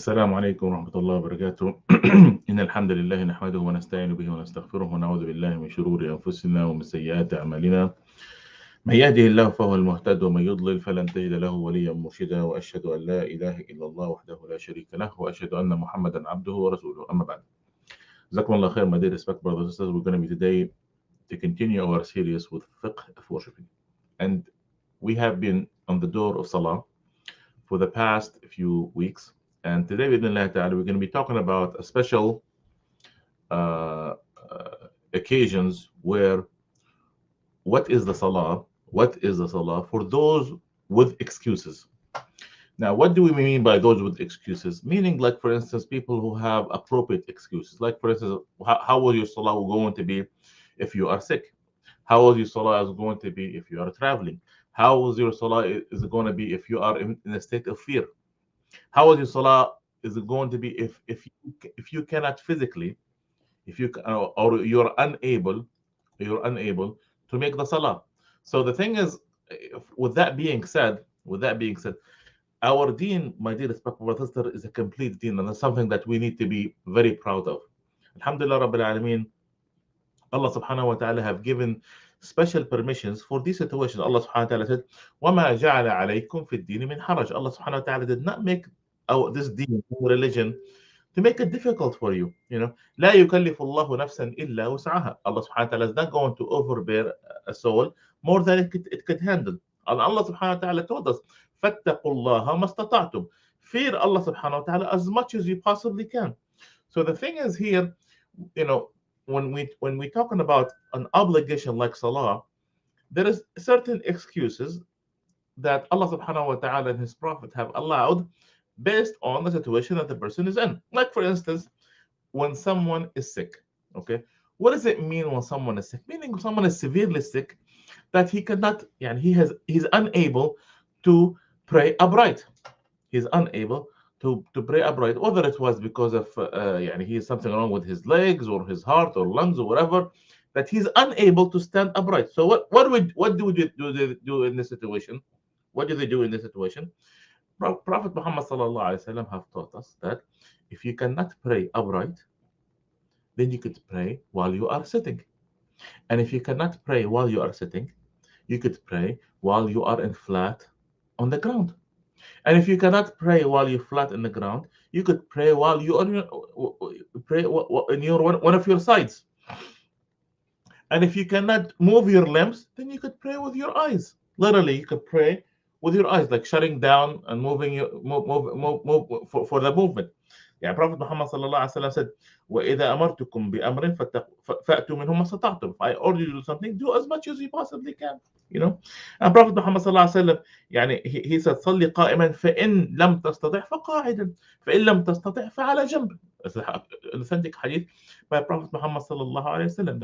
السلام عليكم ورحمة الله وبركاته. إن الحمد لله نحمده ونستعين به ونستغفره ونعوذ بالله من شرور أنفسنا ومن سيئات أعمالنا. من يهده الله فهو المهتد ومن يضلل فلن تجد له وليا مرشدا، وأشهد أن لا إله إلا الله وحده لا شريك له، وأشهد أن محمدا عبده ورسوله. أما بعد. جزاكم الله خير, my dear respect brothers and sisters. We're going to be today to continue our series with Fiqh of worshipping. And we have been on the door of Salah for the past few weeks. And today, we're going to be talking about a special uh, occasions where what is the Salah? What is the Salah for those with excuses? Now, what do we mean by those with excuses? Meaning, like, for instance, people who have appropriate excuses. Like, for instance, how will your Salah going to be if you are sick? How will your Salah is going to be if you are traveling? How will your Salah is going to be if you are in a state of fear? How is your Salah is it going to be if you cannot physically, if you or you're unable to make the Salah? So the thing is, with that being said, our deen, my dear respectful brother sister, is a complete deen, and that's something that we need to be very proud of. Alhamdulillah Rabbil Alameen, Allah subhanahu wa ta'ala have given special permissions for these situations. Allah subhanahu wa ta'ala said, وَمَا جَعَلَ عَلَيْكُمْ فِي الدِّينِ مِنْ حَرَجٍ. Allah subhanahu wa ta'ala did not make this deen, religion, to make it difficult for you. لا يكلف الله نفسا إلا وسعها. Allah subhanahu wa ta'ala is not going to overbear a soul more than it could handle. And Allah subhanahu wa ta'ala told us, فَاتَّقُوا اللَّهَ مَا اسْتَطَعْتُمْ. Fear Allah subhanahu wa ta'ala as much as you possibly can. So the thing is here, you know, when we're talking about an obligation like Salah, there is certain excuses that Allah subhanahu wa ta'ala and His Prophet have allowed based on the situation that the person is in. Like, for instance, when someone is sick. Okay, what does it mean when someone is sick? Meaning someone is severely sick that he cannot, and he's unable to pray upright. He's unable to pray upright, whether it was because of he has something wrong with his legs or his heart or lungs or whatever, that he's unable to stand upright. So what do in this situation? What do they do in this situation? Prophet Muhammad sallallahu alaihi wasallam have taught us that if you cannot pray upright, then you could pray while you are sitting. And if you cannot pray while you are sitting, you could pray while you are in flat on the ground. And if you cannot pray while you're flat in the ground, you could pray while you on pray in your one of your sides. And if you cannot move your limbs, then you could pray with your eyes. Literally, you could pray with your eyes, like shutting down and moving move for the movement. Yeah, Prophet Muhammad sallallahu alaihi wasallam said, وَإِذَا أَمَرْتُكُمْ بِأَمْرٍ فَأْتُوا مِنْهُ مَا اسْتَطَعْتُمْ. If I order you to do something, do as much as you possibly can. And Prophet Muhammad sallallahu alaihi wasallam, he said, صلي قائما فإن لم تستطع فقاعدا فإن لم تستطع فعلى جنب. It's an authentic hadith by Prophet Muhammad sallallahu alaihi wasallam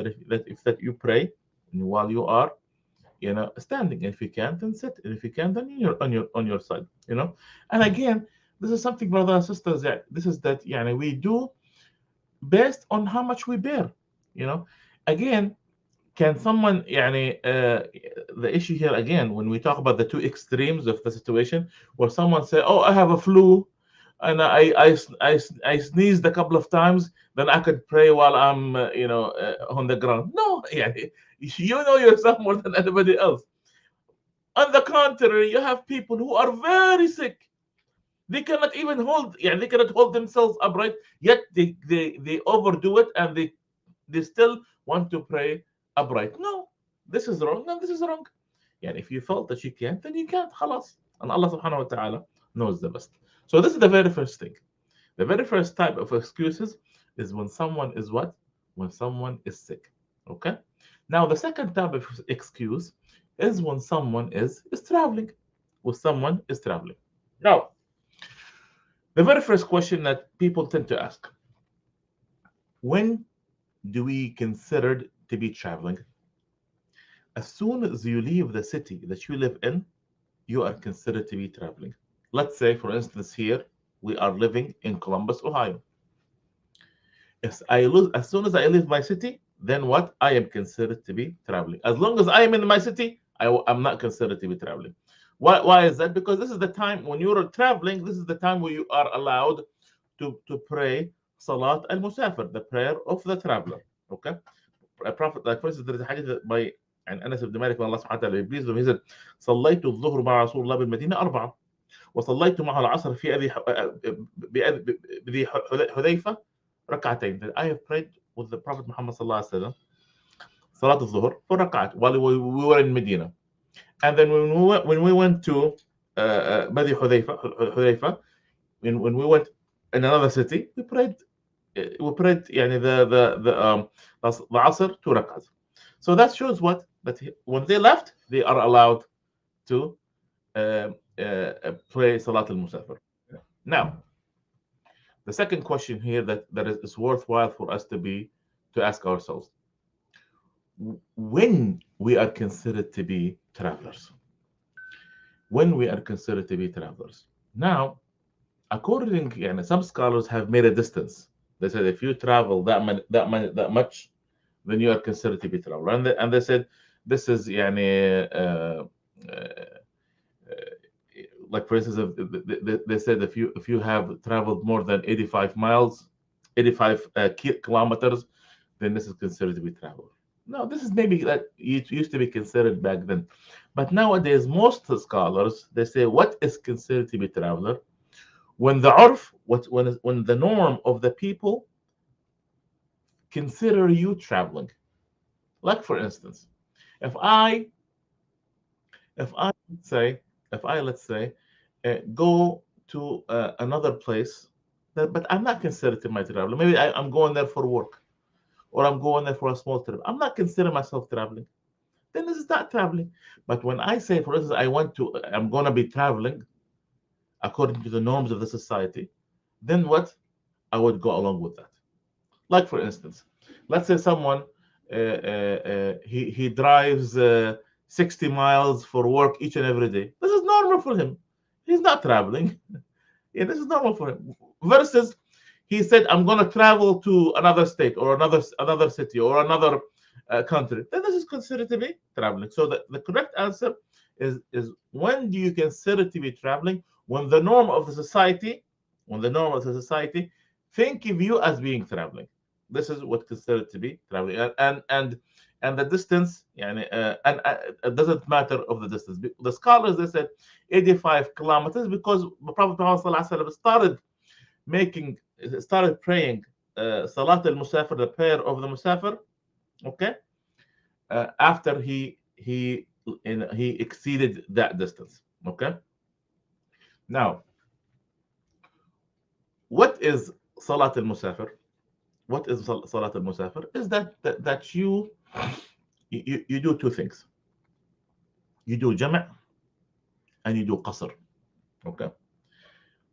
that you pray while you are standing. And if you can't, then sit. And if you can't, then you're on your side. And again, this is something, brothers and sisters, that we do based on how much we bear. Again, can someone the issue here again, when we talk about the two extremes of the situation, where someone say, oh, I have a flu and I sneezed a couple of times, then I could pray while I'm on the ground. No, you know yourself more than anybody else. On the contrary, you have people who are very sick. They cannot even they cannot hold themselves upright, yet they overdo it, and they still want to pray upright. No, this is wrong, and this is wrong. If you felt that you can't, then you can't. Khalas. And Allah subhanahu wa ta'ala knows the best. So this is the very first thing. The very first type of excuses is when someone is what? When someone is sick. Okay? Now the second type of excuse is when someone is traveling. When someone is traveling. Now, the very first question that people tend to ask: when do we consider to be traveling? As soon as you leave the city that you live in, you are considered to be traveling. Let's say, for instance, here we are living in Columbus, Ohio. As soon as I leave my city, then what? I am considered to be traveling. As long as I am in my city, I'm not considered to be traveling. Why is that? Because this is the time when you're traveling, this is the time where you are allowed to pray Salat al-Musafir, the prayer of the traveler. Okay? A prophet, like for instance, there is a hadith by عن انس بن مالك الله سبحانه وتعالى pleased with him. He said صليت الظهر مع رسول الله بالمدينه 4 وصليت معه العصر في بذي حذيفه ركعتين. I have prayed with the Prophet Muhammad صلى الله عليه وسلم صلاة الظهر for ركعات while we were in Medina. And then when we went to بذي حذيفه, when we went in another city, we prayed يعني the Asr 2 rak'ahs. So that shows what? That when they left, they are allowed to play Salat al-Musafir. Now, the second question here that is worthwhile for us to ask ourselves: when we are considered to be travelers? When we are considered to be travelers? Now, according, some scholars have made a distance. They said if you travel that much, then you are considered to be traveler. And they said this is like for instance, they said if you have traveled more than 85 miles, 85 kilometers, then this is considered to be travel. No, this is maybe that it used to be considered back then, but nowadays most scholars, they say what is considered to be traveler when the urf, when the norm of the people consider you traveling. Like for instance, if I let's say go to another place, but I'm not considered to my traveling. Maybe I'm going there for work, or I'm going there for a small trip. I'm not considering myself traveling. Then this is not traveling. But when I say, for instance, I'm going to be traveling according to the norms of the society, then what? I would go along with that. Like for instance, let's say someone he drives 60 miles for work each and every day. This is normal for him. He's not traveling. Yeah, this is normal for him. Versus, he said, "I'm going to travel to another state or another city or another country." Then this is considered to be traveling. So the correct answer is when do you consider to be traveling? When the norm of the society, think of you as being traveling. This is what considered to be traveling, and the distance, and it doesn't matter of the distance. The scholars, they said 85 kilometers because the Prophet Muhammad started praying Salat al-Musafir, the prayer of the Musafir, okay, after he exceeded that distance. Okay. Now, what is Salat al-Musafir? What is Salat al-Musafir? Is that you do two things. You do jama' and you do qasr. Okay.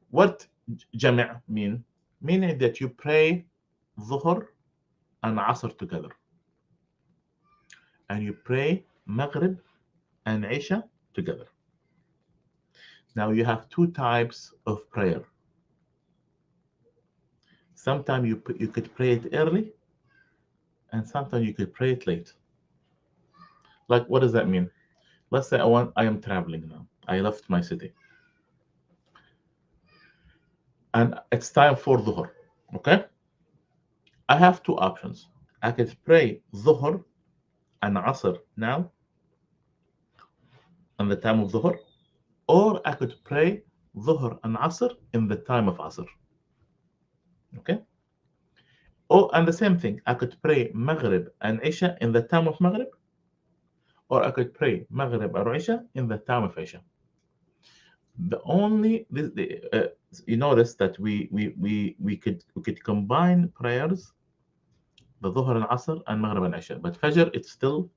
What jama' mean? Meaning that you pray Dhuhr and Asr together. And you pray Maghrib and Isha together. Now you have two types of prayer. Sometimes you could pray it early, and sometimes you could pray it late. Like, what does that mean? Let's say I am traveling now. I left my city, and it's time for Dhuhr. Okay, I have two options. I could pray Dhuhr and Asr now, in the time of Dhuhr, or I could pray Dhuhr and Asr in the time of Asr. Okay. Oh, and the same thing, I could pray Maghrib and Isha in the time of Maghrib, or I could pray Maghrib or Isha in the time of Isha. The only you notice that we could combine prayers, the Dhuhr and Asr and Maghrib and Isha, but Fajr, it's still,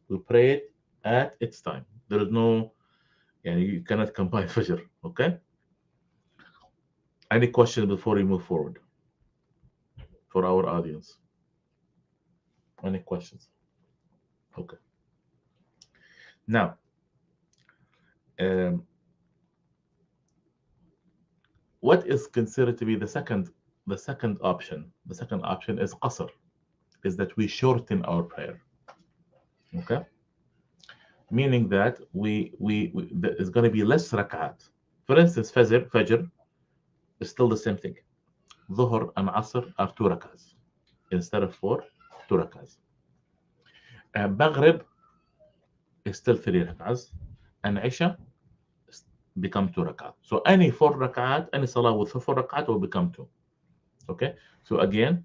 we pray it at its time. There is no, you cannot combine Fajr. Okay. Any questions before we move forward for our audience? Any questions? Okay. Now, what is considered to be the second option? The second option is qasr, is that we shorten our prayer. Okay, meaning that there's going to be less rak'at. For instance, Fajr is still the same thing. Dhuhr and Asr are 2 rak'ahs instead of 4, 2 rak'ahs. Maghrib is still 3 rak'ahs, and Isha become 2 rak'ahs. So any 4 rak'ahs, any salah with 4 rak'ahs will become 2. Okay, so again,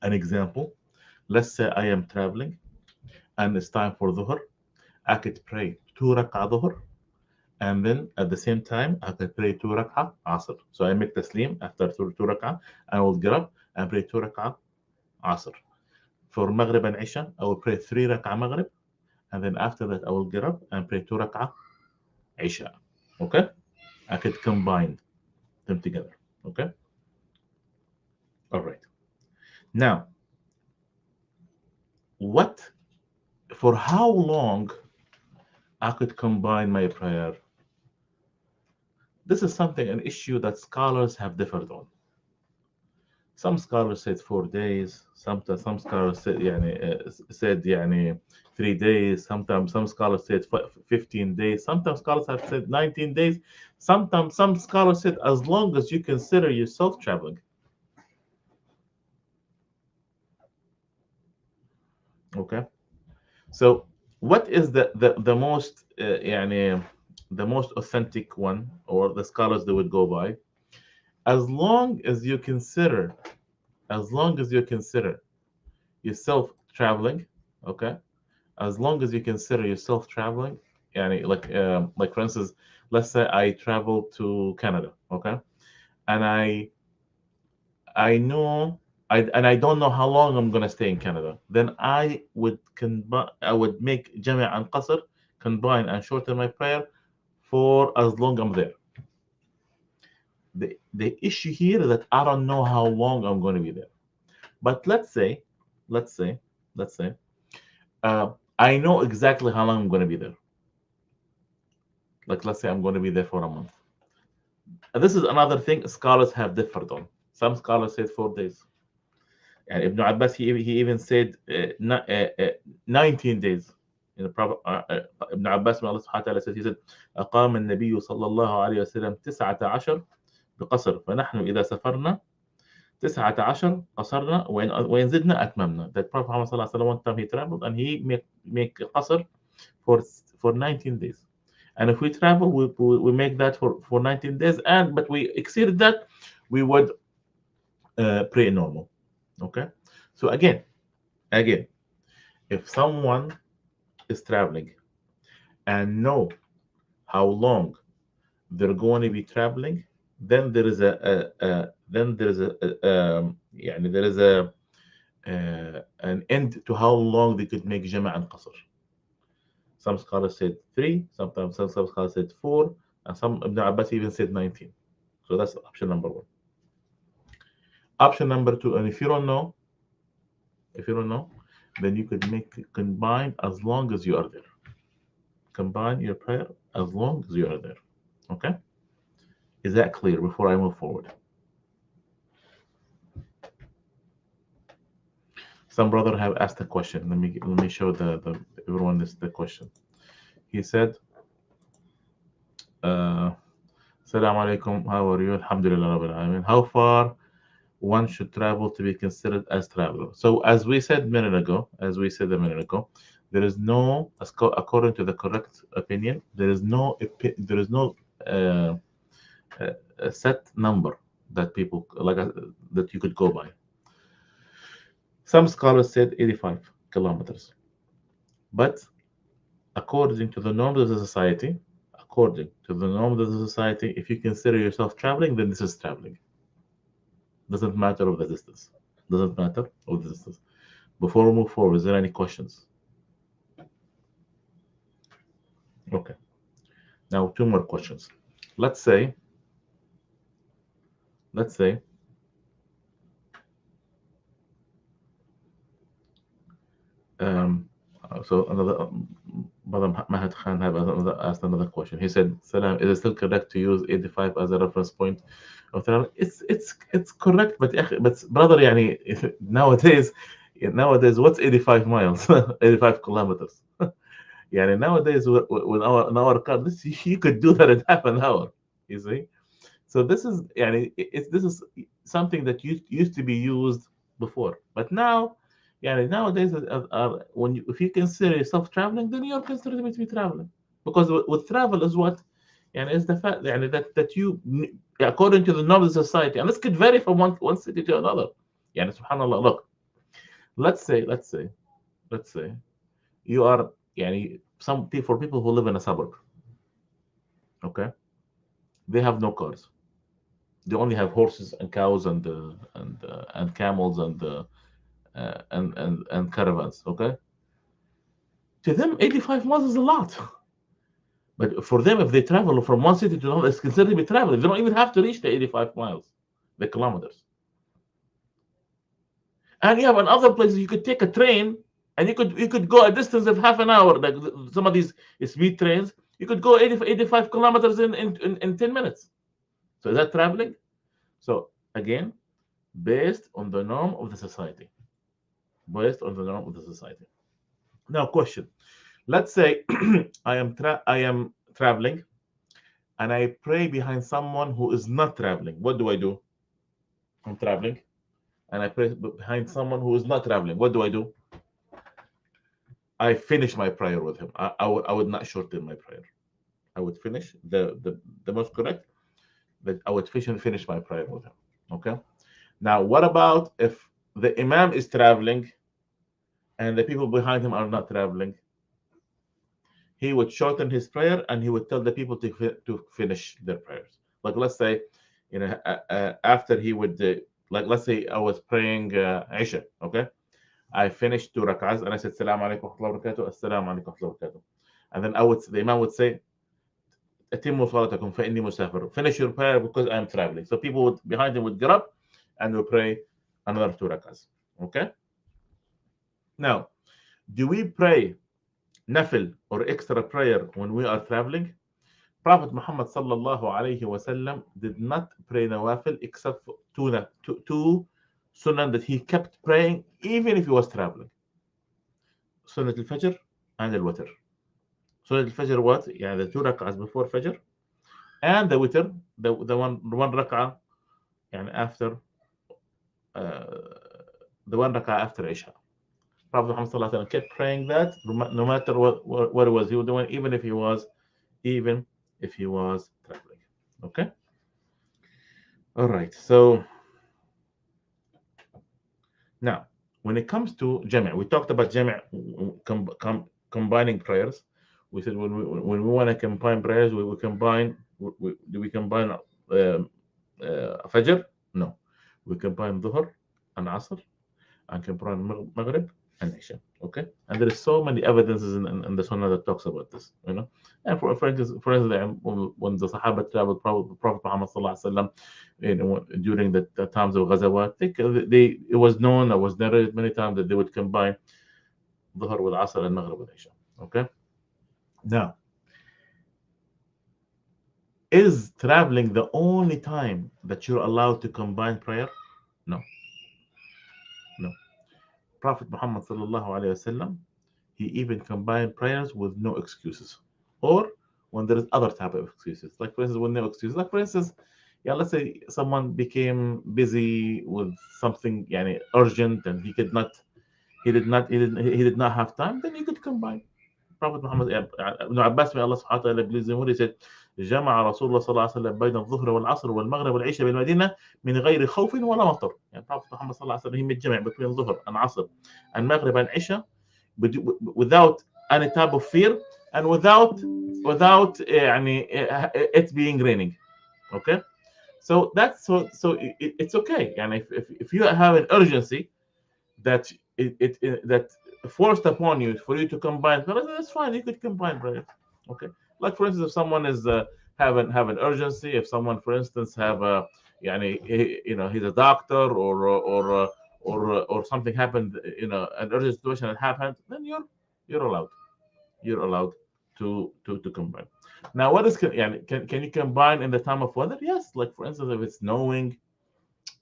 an example. Let's say I am traveling and it's time for Dhuhr. I could pray 2 rak'ah Dhuhr, and then at the same time I could pray 2 rak'ah Asr. So I make taslim after 2 rak'ah, I will get up and pray 2 rak'ah Asr. For Maghrib and Isha, I will pray 3 rak'ah Maghrib, and then after that I will get up and pray 2 rak'ah Isha. Okay, I could combine them together. Okay, all right. Now, what, for how long I could combine my prayer? This is something, an issue that scholars have differed on. Some scholars said 4 days. Sometimes some scholars said, said 3 days. Sometimes some scholars said 15 days. Sometimes scholars have said 19 days. Sometimes some scholars said as long as you consider yourself traveling. Okay. So what is the most the most authentic one, or the scholars that would go by? As long as you consider, as long as you consider yourself traveling, okay, as long as you consider yourself traveling, like for instance, let's say I travel to Canada, okay, and I know and I don't know how long I'm gonna stay in Canada, then I would make Jami' and Qasr, combine and shorten my prayer for as long I'm there. The issue here is that I don't know how long I'm going to be there. But let's say, let's say, I know exactly how long I'm going to be there. Like, let's say I'm going to be there for a month. And this is another thing scholars have differed on. Some scholars said 4 days. And Ibn Abbas, he even said 19 days. You know, Prophet, Ibn Abbas, Allah subhanahu wa ta'ala said, he said, أقام النبي صلى الله عليه وسلم 19 بقصر فنحن إذا سافرنا 19 قصرنا وإن زدنا أتممنا. That Prophet Muhammad صلى الله عليه وسلم, one time he traveled and he make qasr for 19 days. And if we travel, we make that for 19 days, and but we exceeded that, we would pray normal. Okay, so again, if someone is traveling and know how long they're going to be traveling, then there is then there is there is an end to how long they could make Jama' and Qasr. Some scholars said 3, sometimes some scholars said 4, and some Ibn Abbas even said 19. So that's option number 1. Option number 2, and if you don't know, then you could combine as long as you are there. Combine your prayer as long as you are there. Okay? Is that clear before I move forward? Some brother have asked a question. Let me show the everyone this the question. He said, Assalamu alaikum, how are you? Alhamdulillah Rabbil Alameen. How far one should travel to be considered as traveler? So as we said a minute ago, there is no, according to the correct opinion, there is no a set number that people that you could go by. Some scholars said 85 kilometers, but according to the norms of the society, if you consider yourself traveling, then this is traveling. Doesn't matter of the distance. Before we move forward, is there any questions? Okay. Now 2 more questions. Let's say so another Brother Mahad Khan have asked another question. He said, Salam, is it still correct to use 85 as a reference point of travel? It's correct, but brother, nowadays, what's 85 miles? 85 kilometers. Nowadays with our car, you could do that in half an hour. You see? So this is this is something that used to be used before, but now nowadays when if you consider yourself traveling, then you're considered to be traveling, because with travel is what is the fact that you according to the norms of society, and this could vary from one city to another. Subhanallah, look, let's say you are for people who live in a suburb, okay, they have no cars. They only have horses and cows and camels and caravans. Okay, to them, 85 miles is a lot. But for them, if they travel from one city to another, it's considered to be traveling. They don't even have to reach the 85 miles, the kilometers. And you have in other places you could take a train and you could go a distance of half an hour, like some of these speed trains. You could go 85 kilometers in 10 minutes. So is that traveling? So again, based on the norm of the society. Based on the norm of the society. Now, question. Let's say I am traveling and I pray behind someone who is not traveling. What do I do? I'm traveling and I pray behind someone who is not traveling. What do I do? I finish my prayer with him. I would not shorten my prayer. I would finish the most correct, that I would finish my prayer with him. Okay. Now, what about if the imam is traveling and the people behind him are not traveling? He would shorten his prayer and he would tell the people to finish their prayers. Like, let's say, after he would, like, let's say I was praying Isha, okay? I finished 2 rak'ahs and I said, Assalamu alaikum wa rahmatullahi wa barakatuh, Assalamu alaikum wa rahmatullahi wa barakatuh. And then the Imam would say, Atimmu salatakum fa inni musafir. Finish your prayer because I am traveling. So people behind him would get up and would pray another 2 rak'ahs. Okay? Now, do we pray nafil or extra prayer when we are traveling? Prophet Muhammad sallallahu alayhi wasallam did not pray nawafil except for two sunnah that he kept praying even if he was traveling. Sunnah al-Fajr and al-Witr. Sunnah al-Fajr what? Yeah, the 2 rak'ahs before Fajr, and the Witr, the one rak'ah after the 1 rak'ah after Isha. Prophet Muhammad sallallahu alayhi wa sallam kept praying that no matter what it was he was doing, even if he was traveling. Okay. All right. So now, when it comes to jami', we talked about jami', combining prayers. We said when we want to combine prayers, we combine. Do we combine Fajr? No, we combine Dhuhr and Asr, and combine Maghrib and Isha. Okay, and there is so many evidences in the Sunnah that talks about this. And for instance, when the Sahaba traveled, Prophet Muhammad sallallahu alaihi wasallam, during the times of Ghazawat, it was known, it was narrated many times that they would combine Dhuhr with Asr and Maghrib with Isha. Okay, now, is traveling the only time that you're allowed to combine prayer? No. Prophet Muhammad sallallahu alaihi wasallam, he even combined prayers with no excuses, or when there is other type of excuses. Like, for instance, when no excuses. Like, for instance, let's say someone became busy with something urgent and he did not have time. Then you could combine. Prophet Muhammad Ibn Abbas, may Allah subhanahu wa ta'ala please him, he said, جمع رسول الله صلى الله عليه وسلم بين الظهر والعصر والمغرب والعشاء بالمدينة من غير خوف ولا مطر. Prophet Muhammad صلى الله عليه وسلم, he made jama' between Dhuhr and Asr and Maghrib and Isha without any type of fear and without it being raining. Okay, so it's okay. If you have an urgency that that forced upon you for you to combine, that's fine. You could combine, right? Okay. Like, for instance, if someone is have an urgency, if someone, for instance, have a he's a doctor or something happened, an urgent situation that happened, then you're allowed to combine. Now, what is can you combine in the time of weather? Yes. Like, for instance, if it's snowing,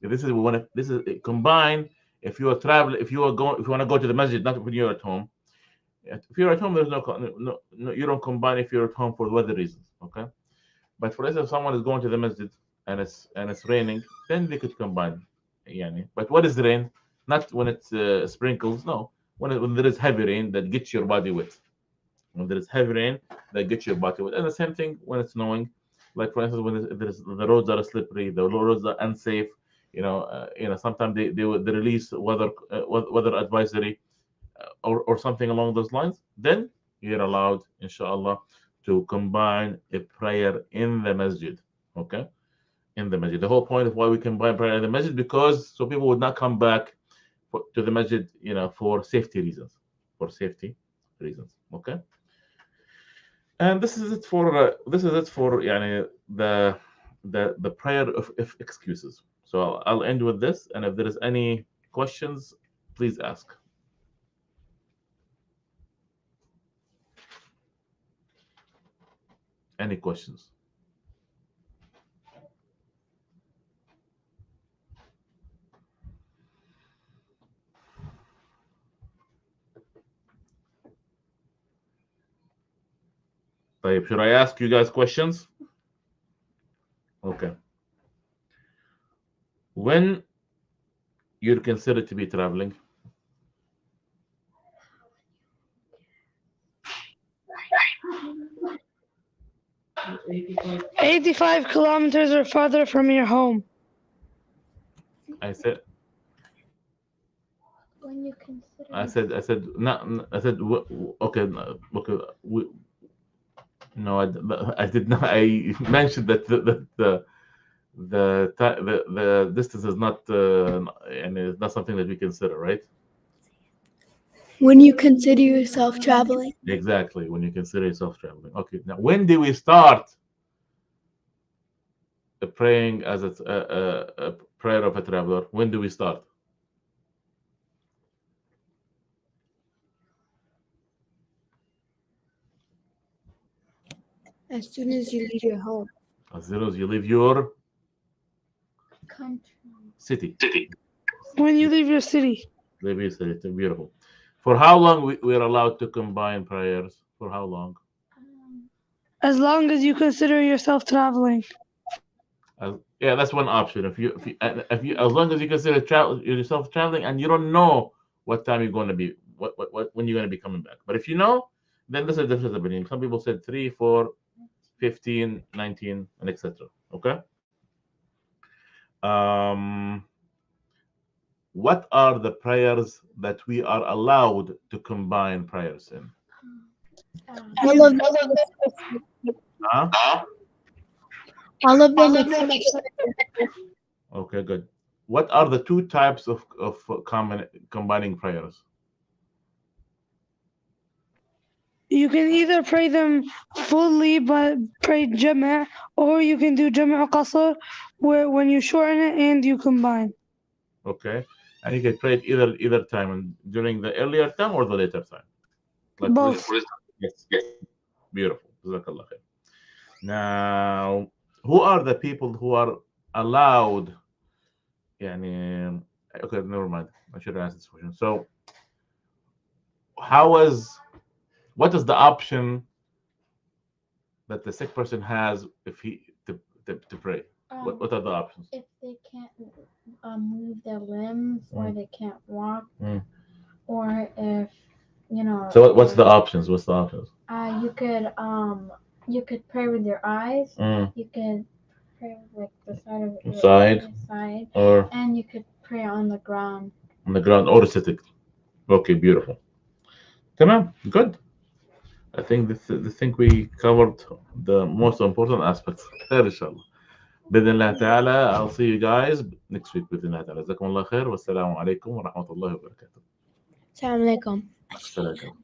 this is combine. If you are traveling, if you want to go to the masjid, not when you're at home. If you're at home, there's no, you don't combine if you're at home for weather reasons. Okay, but for instance, if someone is going to the masjid and it's raining, then they could combine. Yani. But what is rain? Not when it sprinkles. No, when there is heavy rain that gets your body wet. When there is heavy rain that gets your body wet, and the same thing when it's snowing. Like for instance, when there's, the roads are slippery, the roads are unsafe. Sometimes they release weather advisory, or something along those lines. Then you're allowed, inshallah, to combine a prayer in the masjid. Okay, in the masjid. The whole point of why we combine prayer in the masjid, because so people would not come back to the masjid, for safety reasons. For safety reasons. Okay. And this is it for يعني the prayer of excuses. So I'll end with this, and if there is any questions, please ask. Any questions? طيب, should I ask you guys questions? Okay. When you're considered to be traveling? 85 kilometers or farther from your home. I said When you consider. I said not I said okay, okay, no, I did not. I mentioned that the distance is not and it's not something that we consider, right? When you consider yourself traveling. Exactly, when you consider yourself traveling. Okay, now when do we start praying as a prayer of a traveler? When do we start? As soon as you leave your home. As soon as you leave your Country. city. When you leave your city. Leave your city. Beautiful. For how long we are allowed to combine prayers? For how long? As long as you consider yourself traveling. Yeah, that's one option. As long as you consider yourself traveling, and you don't know what time you're going to be, when you're going to be coming back. But if you know, then this is a different opinion. Some people said 3, 4, 15, 19, and etc. Okay. Um, what are the prayers that we are allowed to combine prayers in? All of them. Huh? All of them. Okay, good. What are the two types of combining prayers? You can either pray them fully but pray jama', or you can do jama' qasr, where when you shorten it and you combine. Okay, and you can pray it either time, during the earlier time or the later time. Like Both. Yes, beautiful. Jazakallah khair. Now, who are the people who are allowed? يعني, okay, never mind. I should ask this question. So, what is the option that the sick person has if he to pray? What are the options? If they can't move their limbs, or they can't walk, or if So what's the options? What's the options? You could pray with your eyes. You could pray with the side of your side, or and you could pray on the ground. On the ground or sitting. Okay, beautiful. Tamam, good. I think we covered the most important aspects. خير إن شاء الله. بإذن الله تعالى. I'll see you guys next week بإذن الله تعالى. جزاكم الله خير والسلام عليكم ورحمة الله وبركاته. السلام عليكم. السلام عليكم.